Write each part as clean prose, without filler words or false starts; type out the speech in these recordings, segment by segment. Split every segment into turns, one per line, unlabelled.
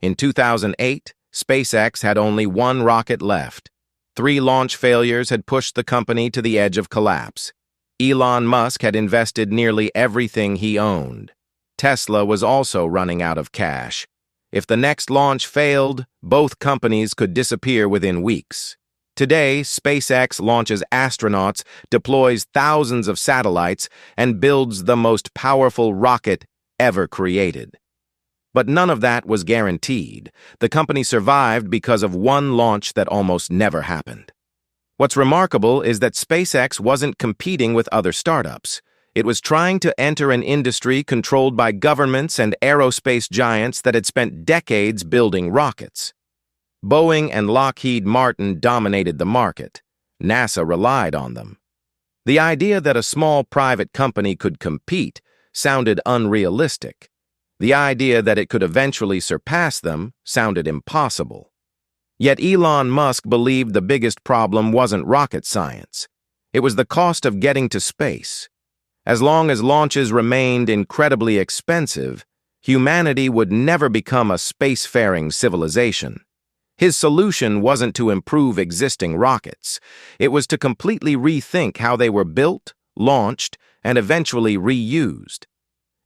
In 2008, SpaceX had only one rocket left. 3 launch failures had pushed the company to the edge of collapse. Elon Musk had invested nearly everything he owned. Tesla was also running out of cash. If the next launch failed, both companies could disappear within weeks. Today, SpaceX launches astronauts, deploys thousands of satellites, and builds the most powerful rocket ever created. But none of that was guaranteed. The company survived because of one launch that almost never happened. What's remarkable is that SpaceX wasn't competing with other startups. It was trying to enter an industry controlled by governments and aerospace giants that had spent decades building rockets. Boeing and Lockheed Martin dominated the market. NASA relied on them. The idea that a small private company could compete sounded unrealistic. The idea that it could eventually surpass them sounded impossible. Yet Elon Musk believed the biggest problem wasn't rocket science. It was the cost of getting to space. As long as launches remained incredibly expensive, humanity would never become a spacefaring civilization. His solution wasn't to improve existing rockets. It was to completely rethink how they were built, launched, and eventually reused.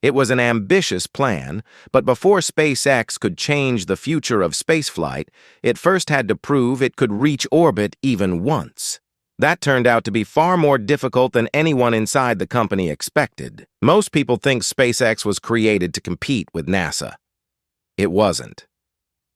It was an ambitious plan, but before SpaceX could change the future of spaceflight, it first had to prove it could reach orbit even once. That turned out to be far more difficult than anyone inside the company expected. Most people think SpaceX was created to compete with NASA. It wasn't.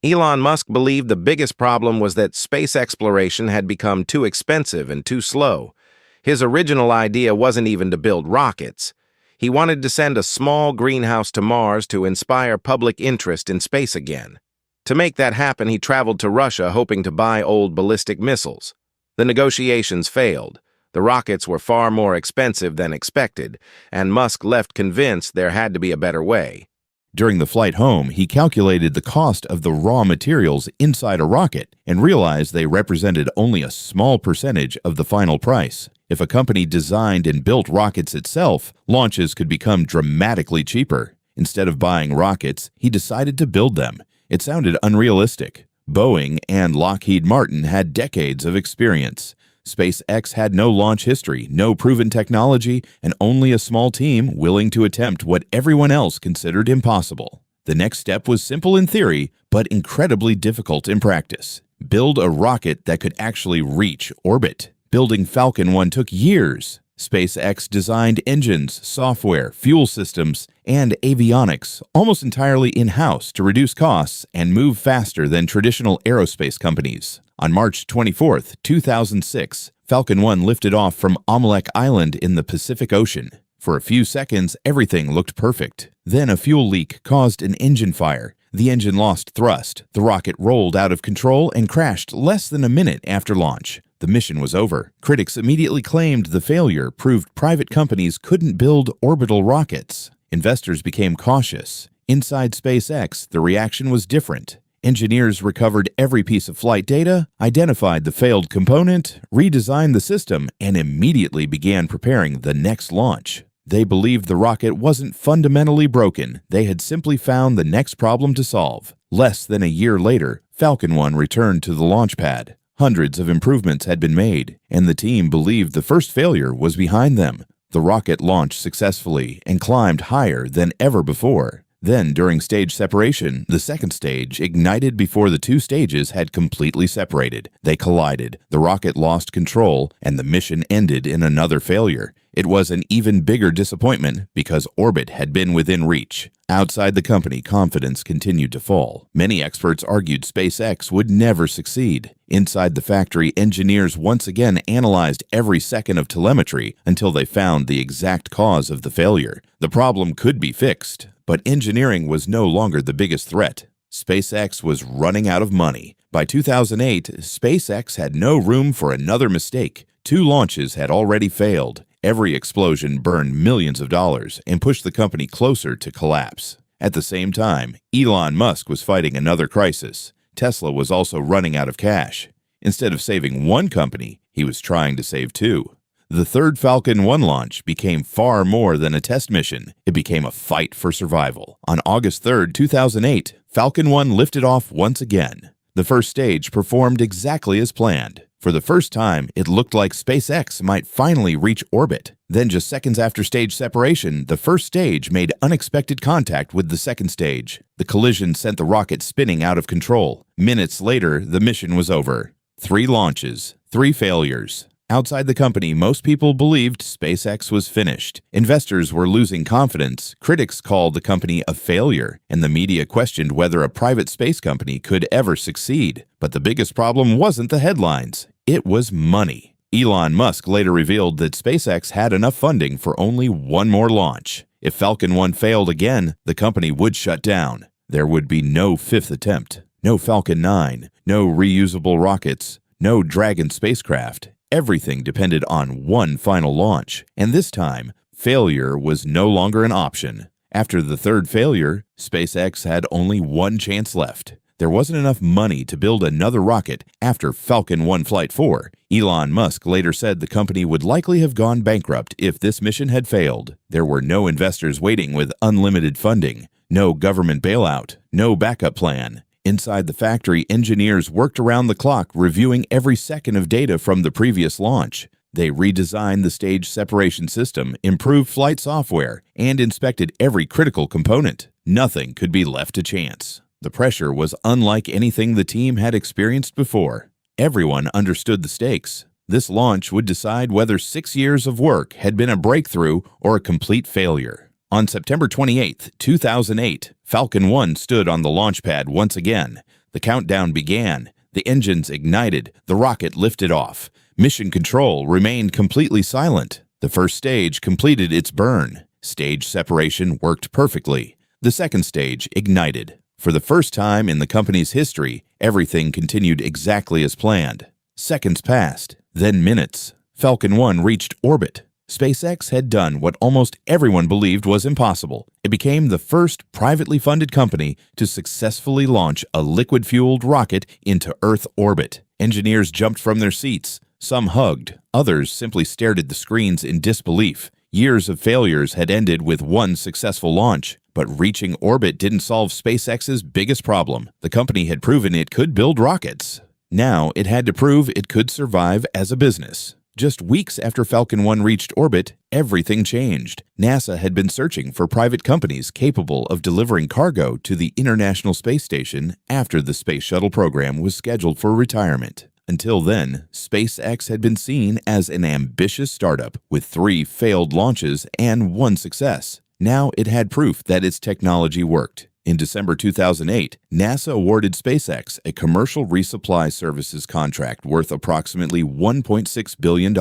Elon Musk believed the biggest problem was that space exploration had become too expensive and too slow. His original idea wasn't even to build rockets. He wanted to send a small greenhouse to Mars to inspire public interest in space again. To make that happen, he traveled to Russia hoping to buy old ballistic missiles. The negotiations failed. The rockets were far more expensive than expected, and Musk left convinced there had to be a better way.
During the flight home, he calculated the cost of the raw materials inside a rocket and realized they represented only a small percentage of the final price. If a company designed and built rockets itself, launches could become dramatically cheaper. Instead of buying rockets, he decided to build them. It sounded unrealistic. Boeing and Lockheed Martin had decades of experience. SpaceX had no launch history, no proven technology, and only a small team willing to attempt what everyone else considered impossible. The next step was simple in theory, but incredibly difficult in practice. Build a rocket that could actually reach orbit. Building Falcon 1 took years. SpaceX designed engines, software, fuel systems, and avionics almost entirely in-house to reduce costs and move faster than traditional aerospace companies. On March 24, 2006, Falcon 1 lifted off from Omelek Island in the Pacific Ocean. For a few seconds, everything looked perfect. Then a fuel leak caused an engine fire. The engine lost thrust. The rocket rolled out of control and crashed less than a minute after launch. The mission was over. Critics immediately claimed the failure proved private companies couldn't build orbital rockets. Investors became cautious. Inside SpaceX, the reaction was different. Engineers recovered every piece of flight data, identified the failed component, redesigned the system, and immediately began preparing the next launch. They believed the rocket wasn't fundamentally broken. They had simply found the next problem to solve. Less than a year later, Falcon 1 returned to the launch pad. Hundreds of improvements had been made, and the team believed the first failure was behind them. The rocket launched successfully and climbed higher than ever before. Then, during stage separation, the second stage ignited before the two stages had completely separated. They collided, the rocket lost control, and the mission ended in another failure. It was an even bigger disappointment because orbit had been within reach. Outside the company, confidence continued to fall. Many experts argued SpaceX would never succeed. Inside the factory, engineers once again analyzed every second of telemetry until they found the exact cause of the failure. The problem could be fixed, but engineering was no longer the biggest threat. SpaceX was running out of money. By 2008, SpaceX had no room for another mistake. 2 launches had already failed. Every explosion burned millions of dollars and pushed the company closer to collapse. At the same time, Elon Musk was fighting another crisis. Tesla was also running out of cash. Instead of saving one company, he was trying to save 2. The third Falcon 1 launch became far more than a test mission. It became a fight for survival. On August 3, 2008, Falcon 1 lifted off once again. The first stage performed exactly as planned. For the first time, it looked like SpaceX might finally reach orbit. Then just seconds after stage separation, the first stage made unexpected contact with the second stage. The collision sent the rocket spinning out of control. Minutes later, the mission was over. 3 launches, 3 failures. Outside the company, most people believed SpaceX was finished. Investors were losing confidence. Critics called the company a failure, and the media questioned whether a private space company could ever succeed. But the biggest problem wasn't the headlines. It was money. Elon Musk later revealed that SpaceX had enough funding for only one more launch. If Falcon 1 failed again, the company would shut down. There would be no 5th attempt, no Falcon 9, no reusable rockets, no Dragon spacecraft. Everything depended on one final launch, and this time, failure was no longer an option. After the third failure, SpaceX had only one chance left. There wasn't enough money to build another rocket after Falcon 1 Flight 4. Elon Musk later said the company would likely have gone bankrupt if this mission had failed. There were no investors waiting with unlimited funding, no government bailout, no backup plan. Inside the factory, engineers worked around the clock reviewing every second of data from the previous launch. They redesigned the stage separation system, improved flight software, and inspected every critical component. Nothing could be left to chance. The pressure was unlike anything the team had experienced before. Everyone understood the stakes. This launch would decide whether 6 years of work had been a breakthrough or a complete failure. On September 28, 2008, Falcon 1 stood on the launch pad once again. The countdown began. The engines ignited. The rocket lifted off. Mission control remained completely silent. The first stage completed its burn. Stage separation worked perfectly. The second stage ignited. For the first time in the company's history, everything continued exactly as planned. Seconds passed, then minutes. Falcon 1 reached orbit. SpaceX had done what almost everyone believed was impossible. It became the first privately funded company to successfully launch a liquid-fueled rocket into Earth orbit. Engineers jumped from their seats. Some hugged. Others simply stared at the screens in disbelief. Years of failures had ended with one successful launch. But reaching orbit didn't solve SpaceX's biggest problem. The company had proven it could build rockets. Now it had to prove it could survive as a business. Just weeks after Falcon 1 reached orbit, everything changed. NASA had been searching for private companies capable of delivering cargo to the International Space Station after the Space Shuttle program was scheduled for retirement. Until then, SpaceX had been seen as an ambitious startup with 3 failed launches and 1 success. Now it had proof that its technology worked. In December 2008, NASA awarded SpaceX a commercial resupply services contract worth approximately $1.6 billion.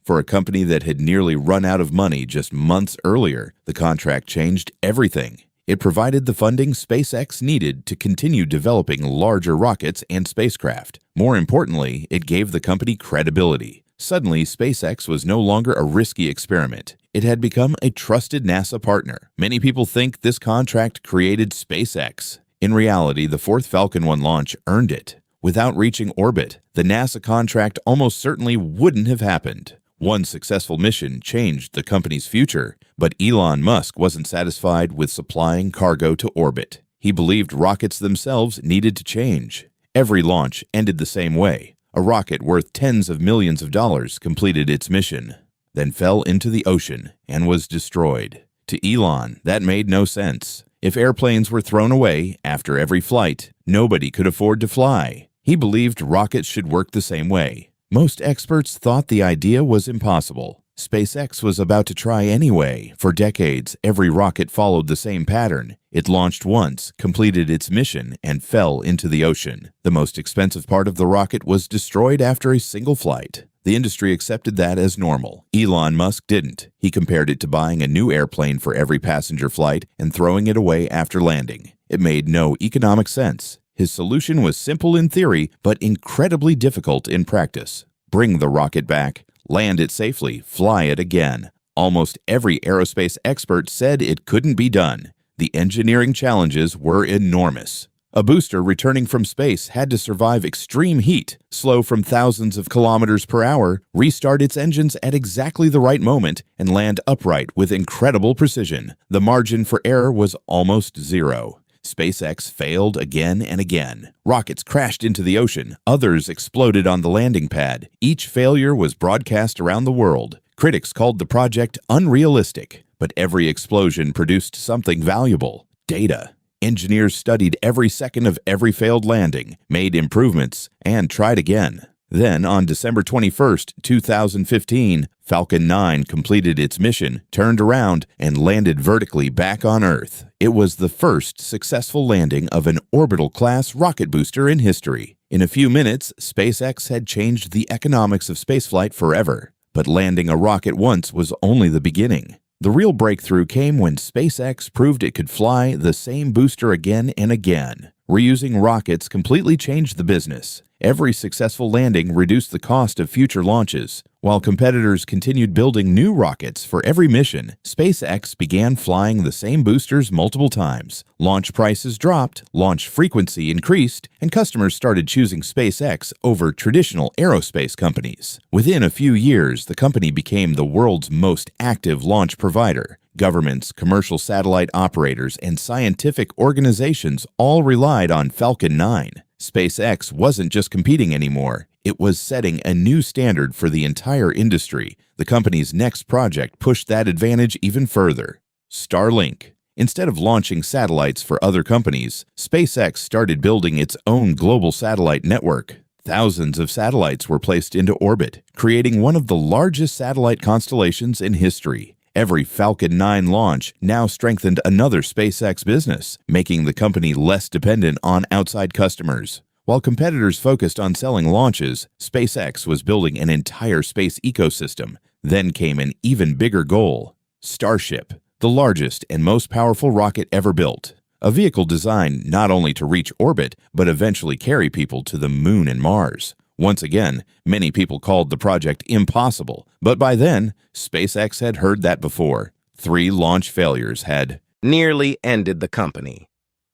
For a company that had nearly run out of money just months earlier, the contract changed everything. It provided the funding SpaceX needed to continue developing larger rockets and spacecraft. More importantly, it gave the company credibility. Suddenly, SpaceX was no longer a risky experiment. It had become a trusted NASA partner. Many people think this contract created SpaceX. In reality, the 4th Falcon 1 launch earned it. Without reaching orbit, the NASA contract almost certainly wouldn't have happened. One successful mission changed the company's future, but Elon Musk wasn't satisfied with supplying cargo to orbit. He believed rockets themselves needed to change. Every launch ended the same way. A rocket worth tens of millions of dollars completed its mission, then fell into the ocean and was destroyed. To Elon, that made no sense. If airplanes were thrown away after every flight, nobody could afford to fly. He believed rockets should work the same way. Most experts thought the idea was impossible. SpaceX was about to try anyway. For decades, every rocket followed the same pattern. It launched once, completed its mission, and fell into the ocean. The most expensive part of the rocket was destroyed after a single flight. The industry accepted that as normal. Elon Musk didn't. He compared it to buying a new airplane for every passenger flight and throwing it away after landing. It made no economic sense. His solution was simple in theory, but incredibly difficult in practice. Bring the rocket back, land it safely, fly it again. Almost every aerospace expert said it couldn't be done. The engineering challenges were enormous. A booster returning from space had to survive extreme heat, slow from thousands of kilometers per hour, restart its engines at exactly the right moment, and land upright with incredible precision. The margin for error was almost zero. SpaceX failed again and again. Rockets crashed into the ocean, others exploded on the landing pad. Each failure was broadcast around the world. Critics called the project unrealistic, but every explosion produced something valuable: data. Engineers studied every second of every failed landing, made improvements, and tried again. Then, on December 21st, 2015, Falcon 9 completed its mission, turned around, and landed vertically back on Earth. It was the first successful landing of an orbital-class rocket booster in history. In a few minutes, SpaceX had changed the economics of spaceflight forever. But landing a rocket once was only the beginning. The real breakthrough came when SpaceX proved it could fly the same booster again and again. Reusing rockets completely changed the business. Every successful landing reduced the cost of future launches. While competitors continued building new rockets for every mission, SpaceX began flying the same boosters multiple times. Launch prices dropped, launch frequency increased, and customers started choosing SpaceX over traditional aerospace companies. Within a few years, the company became the world's most active launch provider. Governments, commercial satellite operators, and scientific organizations all relied on Falcon 9. SpaceX wasn't just competing anymore. It was setting a new standard for the entire industry. The company's next project pushed that advantage even further: Starlink. Instead of launching satellites for other companies, SpaceX started building its own global satellite network. Thousands of satellites were placed into orbit, creating one of the largest satellite constellations in history. Every Falcon 9 launch now strengthened another SpaceX business, making the company less dependent on outside customers. While competitors focused on selling launches, SpaceX was building an entire space ecosystem. Then came an even bigger goal: Starship, the largest and most powerful rocket ever built. A vehicle designed not only to reach orbit, but eventually carry people to the Moon and Mars. Once again, many people called the project impossible, but by then, SpaceX had heard that before. 3 launch failures had
nearly ended the company.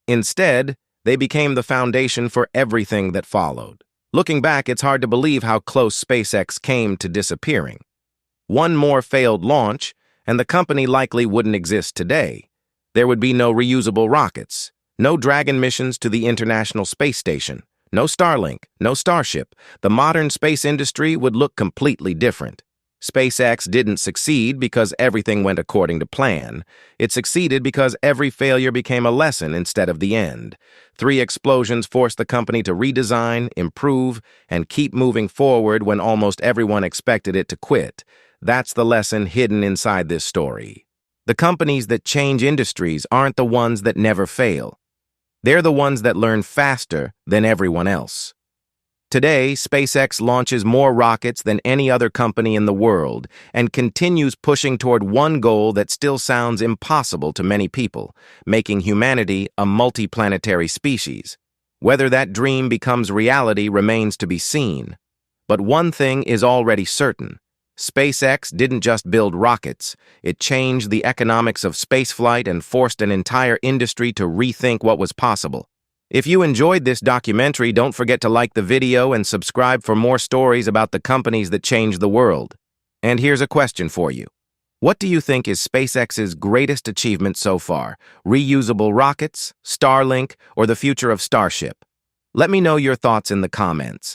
Instead, they became the foundation for everything that followed. Looking back, it's hard to believe how close SpaceX came to disappearing. One more failed launch, and the company likely wouldn't exist today. There would be no reusable rockets, no Dragon missions to the International Space Station, no Starlink, no Starship. The modern space industry would look completely different. SpaceX didn't succeed because everything went according to plan. It succeeded because every failure became a lesson instead of the end. 3 explosions forced the company to redesign, improve, and keep moving forward when almost everyone expected it to quit. That's the lesson hidden inside this story. The companies that change industries aren't the ones that never fail. They're the ones that learn faster than everyone else. Today, SpaceX launches more rockets than any other company in the world and continues pushing toward one goal that still sounds impossible to many people: making humanity a multiplanetary species. Whether that dream becomes reality remains to be seen. But one thing is already certain: SpaceX didn't just build rockets. It changed the economics of spaceflight and forced an entire industry to rethink what was possible. If you enjoyed this documentary, don't forget to like the video and subscribe for more stories about the companies that changed the world. And here's a question for you. What do you think is SpaceX's greatest achievement so far? Reusable rockets, Starlink, or the future of Starship? Let me know your thoughts in the comments.